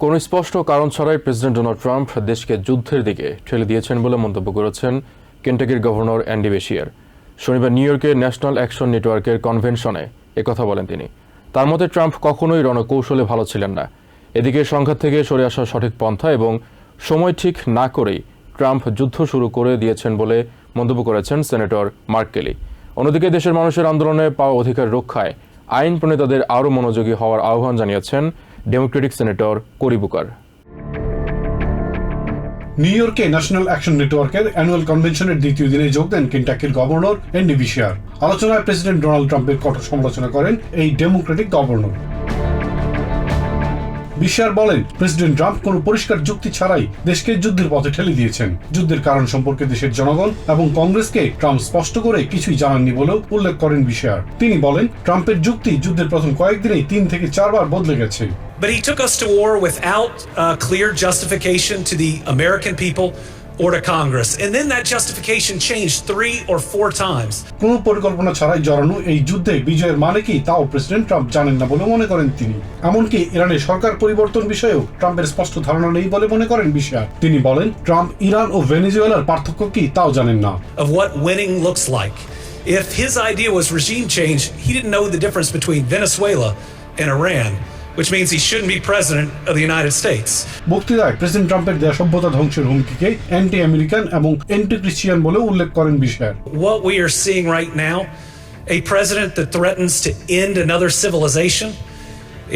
কোনো স্পষ্ট কারণ ছাড়াই প্রেসিডেন্ট ডোনাল্ড ট্রাম্প দেশকে যুদ্ধের দিকে ঠেলে দিয়েছেন বলে মন্তব্য করেছেন কেন্টাকির গভর্নর অ্যান্ডি বেশিয়ার। শনিবার নিউ ইয়র্কের ন্যাশনাল অ্যাকশন নেটওয়ার্কের কনভেনশনে একথা বলেন তিনি। তার মতে ট্রাম্প কখনোই রণকৌশলে ভালো ছিলেন না। এদিকে সংঘাত থেকে সরে আসার সঠিক পন্থা এবং সময় ঠিক না করেই ট্রাম্প যুদ্ধ শুরু করে দিয়েছেন বলে মন্তব্য করেছেন সেনেটর মার্ক কেলি। অন্যদিকে দেশের মানুষের আন্দোলনে পাওয়া অধিকার রক্ষায় আইন প্রণেতাদের আরও মনোযোগী হওয়ার আহ্বান জানিয়েছেন ডেমোক্রেটিক সেনেটর কোরি বুকার। নিউ ইয়র্কে ন্যাশনাল অ্যাকশন নেটওয়ার্কের অ্যানুয়াল কনভেনশনের দ্বিতীয় দিনে যোগ দেন কেন্টাকির গভর্নর অ্যান্ডি বেশিয়ার। আলোচনায় প্রেসিডেন্ট ডোনাল্ড ট্রাম্পের কঠোর সমালোচনা করেন এই ডেমোক্রেটিক গভর্নর। বেশিয়ার বলেন, প্রেসিডেন্ট ট্রাম্প কোনো পরিষ্কার যুক্তি ছাড়াই দেশকে যুদ্ধের পথে ঠেলে দিয়েছেন। যুদ্ধের কারণ সম্পর্কে দেশের জনগণ এবং কংগ্রেসকে ট্রাম্প স্পষ্ট করে কিছুই জানাননি বলেও উল্লেখ করেন বেশিয়ার। তিনি বলেন, ট্রাম্পের যুক্তি যুদ্ধের প্রথম কয়েকদিনেই 3 থেকে 4 বার বদলে গেছে। But he took us to war without clear justification to the American people or to Congress. And then that justification changed 3 or 4 times. কোনো পরিকল্পনা ছাড়াই জড়ানো এই যুদ্ধে বিজয়ের মানে কি তাও প্রেসিডেন্ট ট্রাম্প জানেন না বলে মনে করেন তিনি। এমনকি ইরানের সরকার পরিবর্তন বিষয়েও ট্রাম্পের স্পষ্ট ধারণা নেই বলে মনে করেন বেশিয়ার। তিনি বলেন, ট্রাম্প ইরান ও ভেনেজুয়েলার পার্থক্য কি তাও জানেন না। Of what winning looks like. If his idea was regime change, he didn't know the difference between Venezuela and Iran, which means he shouldn't be president of the United States. বক্তৃতায় president ট্রাম্পের দেয়া সভ্যতা ধ্বংসের হুমকিকে anti American এবং anti Christian বলে উল্লেখ করেন বেশিয়ার। What we are seeing right now, a president that threatens to end another civilization,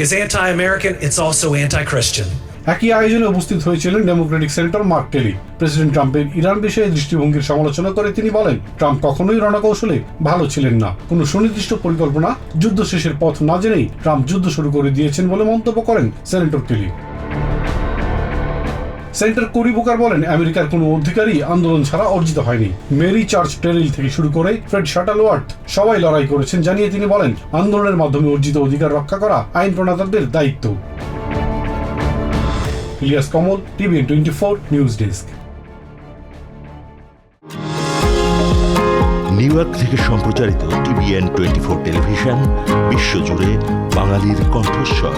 is anti-American, it's also anti-Christian. একই আয়োজনে উপস্থিত হয়েছিলেন ডেমোক্রেটিক সেনেটর মার্ক কেলি। প্রেসিডেন্ট ট্রাম্পের ইরান বিষয়ে দৃষ্টিভঙ্গির সমালোচনা করে তিনি বলেন, ট্রাম্প কখনোই রণকৌশলে ভালো ছিলেন না। কোনো সুনির্দিষ্ট পরিকল্পনা, যুদ্ধ শেষের পথ না জেনেই ট্রাম্প যুদ্ধ শুরু করে দিয়েছেন বলে মন্তব্য করেন সেনেটর কেলি। সেনেটর কোরি বুকার বলেন, আমেরিকার কোনো অধিকারই আন্দোলন ছাড়া অর্জিত হয়নি। মেরি চার্চ টেরিল থেকে শুরু করে ফ্রেড শাটলওয়ার্থ সবাই লড়াই করেছেন জানিয়ে তিনি বলেন, আন্দোলনের মাধ্যমে অর্জিত অধিকার রক্ষা করা আইন প্রণেতাদের দায়িত্ব। Ilias Kamal, TVN 24 news desk. New York থেকে সম্প্রচারিত টিভিএন 24 টেলিভিশন বিশ্বজুড়ে বাঙালির কণ্ঠস্বর।